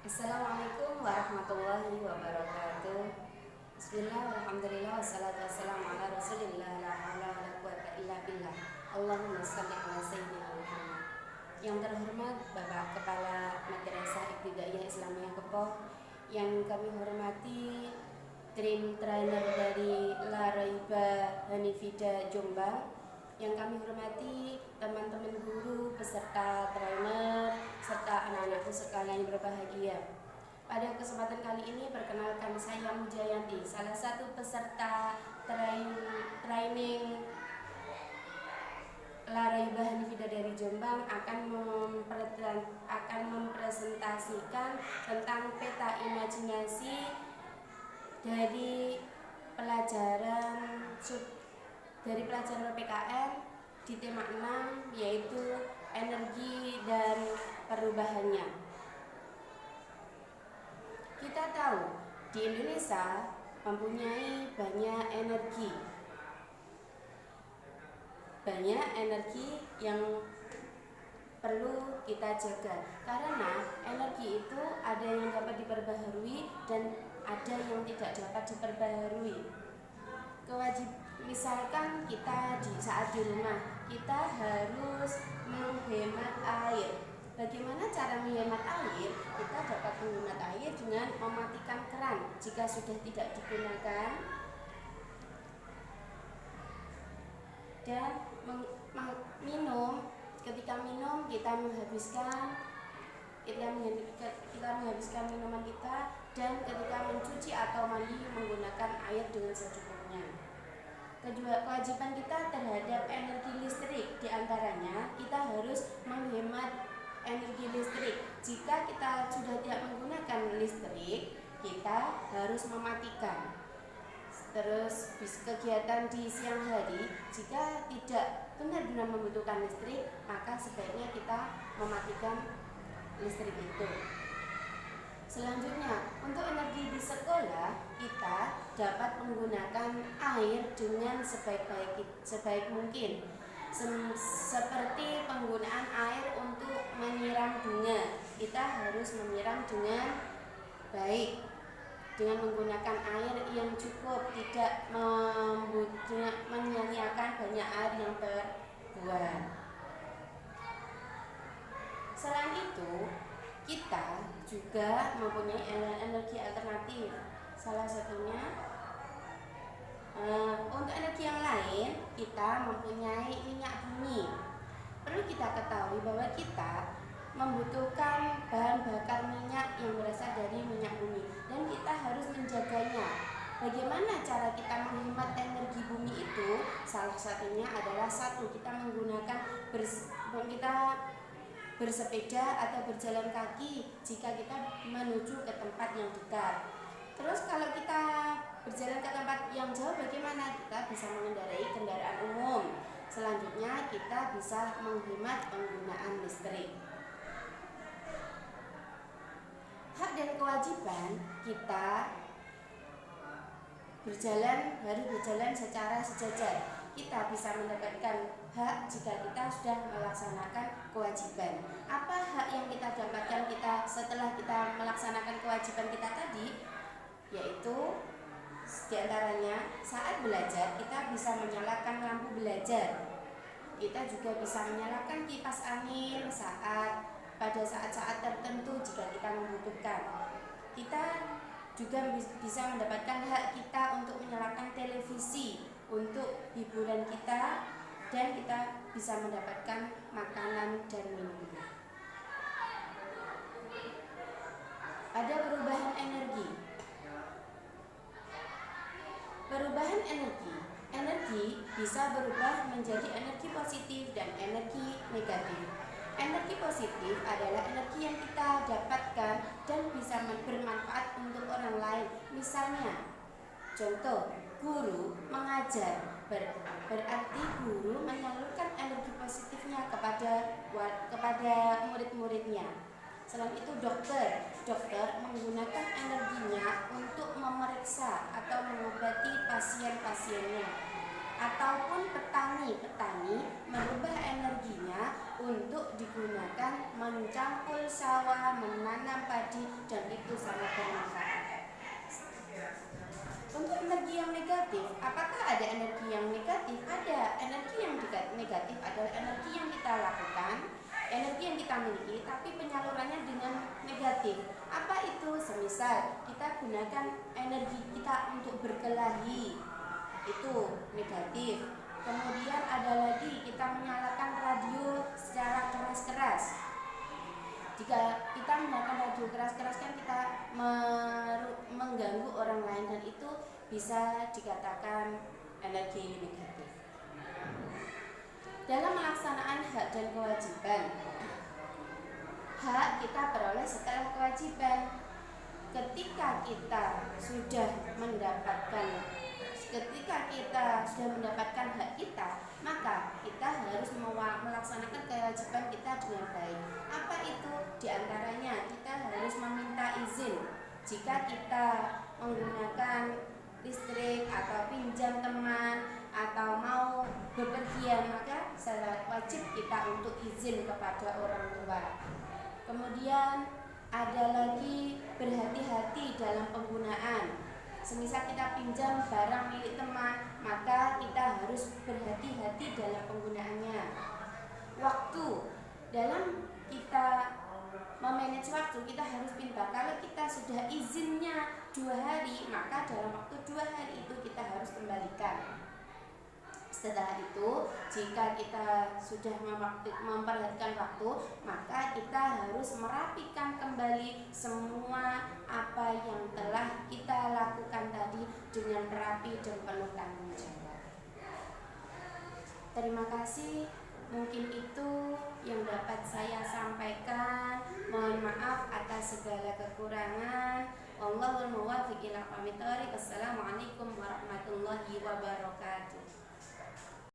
Assalamualaikum warahmatullahi wabarakatuh. Bismillah, alhamdulillah, wassalatu wassalamu ala rasulillah, la hawla wa la quwata illa billah. Allahumma shalli ala sayyidina Muhammad. Yang terhormat Bapak Kepala Madrasah Ibtidaiyah Islamiyah Kepoh, yang kami hormati tim trainer dari La Raiba Hanifida Jombang, yang kami hormati teman-teman guru, peserta trainer, serta anak-anakku sekalian yang berbahagia. Pada kesempatan kali ini perkenalkan saya Mujayanti, salah satu peserta training La Raiba Hanifida dari Jombang akan mempresentasikan tentang peta imajinasi dari pelajaran PPKN di tema 6, yaitu energi dan perubahannya. Kita tahu di Indonesia mempunyai banyak energi yang perlu kita jaga, karena energi itu ada yang dapat diperbaharui dan ada yang tidak dapat diperbaharui. Misalkan kita saat di rumah, kita harus menghemat air. Bagaimana cara menghemat air? Kita dapat menghemat air dengan mematikan keran jika sudah tidak digunakan, dan minum. Ketika minum kita menghabiskan minuman kita, dan ketika mencuci atau mandi menggunakan air dengan secukupnya. Kedua, kewajiban kita terhadap energi listrik, diantaranya kita harus menghemat energi listrik. Jika kita sudah tidak menggunakan listrik, kita harus mematikan. Terus kegiatan di siang hari, jika tidak benar-benar membutuhkan listrik, maka sebaiknya kita mematikan listrik itu. Selanjutnya, untuk energi di sekolah, kita dapat menggunakan air dengan sebaik mungkin, seperti penggunaan air untuk menyiram bunga. Kita harus menyiram dengan baik, dengan menggunakan air yang cukup, tidak menyia-nyiakan banyak air yang terbuang. Selain itu, kita juga mempunyai energi alternatif. Salah satunya untuk energi yang lain, kita mempunyai minyak bumi. Perlu kita ketahui bahwa kita membutuhkan bahan bakar minyak yang berasal dari minyak bumi, dan kita harus menjaganya. Bagaimana cara kita menghemat energi bumi itu? Salah satunya adalah kita menggunakan kita bersepeda atau berjalan kaki jika kita menuju ke tempat yang dekat. Terus kalau kita berjalan ke tempat yang jauh, bagaimana? Kita bisa mengendarai kendaraan umum. Selanjutnya kita bisa menghemat penggunaan listrik. Hak dan kewajiban kita harus berjalan secara sejajar. Kita bisa mendapatkan hak jika kita sudah melaksanakan kewajiban. Apa hak yang kita dapatkan setelah kita melaksanakan kewajiban kita tadi? Yaitu diantaranya saat belajar kita bisa menyalakan lampu belajar. Kita juga bisa menyalakan kipas angin pada saat-saat tertentu jika kita membutuhkan. Kita juga bisa mendapatkan hak kita untuk menyalakan televisi untuk hiburan kita, dan kita bisa mendapatkan makanan dan minuman. Ada perubahan energi. Energi bisa berubah menjadi energi positif dan energi negatif. Energi positif adalah energi yang kita dapatkan dan bisa bermanfaat untuk orang lain. Misalnya, contoh, guru mengajar, berarti guru menyalurkan energi positifnya kepada murid-muridnya. Selain itu, dokter menggunakan energinya untuk memeriksa atau mengobati pasien-pasiennya. ataupun petani merubah energinya untuk digunakan mencangkul sawah, menanam padi, dan itu sangat bermanfaat. Untuk energi yang negatif, apakah ada energi yang negatif? Ada. Energi yang negatif adalah energi yang kita lakukan, energi yang kita miliki, tapi penyalurannya dengan negatif. Apa itu? Semisal kita gunakan energi kita untuk berkelahi, itu negatif. Kemudian ada lagi kita menyalakan radio secara keras-keras. Jika kita menggunakan radio keras-keras kan kita mengganggu orang lain, dan itu bisa dikatakan energi negatif. Dalam melaksanaan hak dan kewajiban, hak kita peroleh setelah kewajiban. Ketika kita sudah mendapatkan hak kita, maka kita harus melaksanakan kewajiban kita dengan baik. Apa itu? Di antaranya kita harus meminta izin. Jika kita menggunakan listrik atau pinjam teman atau mau bepergian, maka wajib kita untuk izin kepada orang tua. Kemudian ada lagi berhati-hati dalam penggunaan. Semisal kita pinjam barang milik teman, maka kita harus berhati-hati dalam penggunaannya. Waktu, dalam kita memanage waktu kita harus pintar. Kalau kita sudah izinnya 2 hari, maka dalam waktu 2 hari itu kita harus kembalikan. Setelah itu, jika kita sudah memperhatikan waktu, maka kita harus merapikan kembali semua apa yang telah kita lakukan tadi dengan rapi dan penuh tanggung jawab. Terima kasih. Mungkin itu yang dapat saya sampaikan. Mohon maaf atas segala kekurangan. Wallahul muwaffiq ila aqwamit thoriq. Assalamualaikum warahmatullahi wabarakatuh.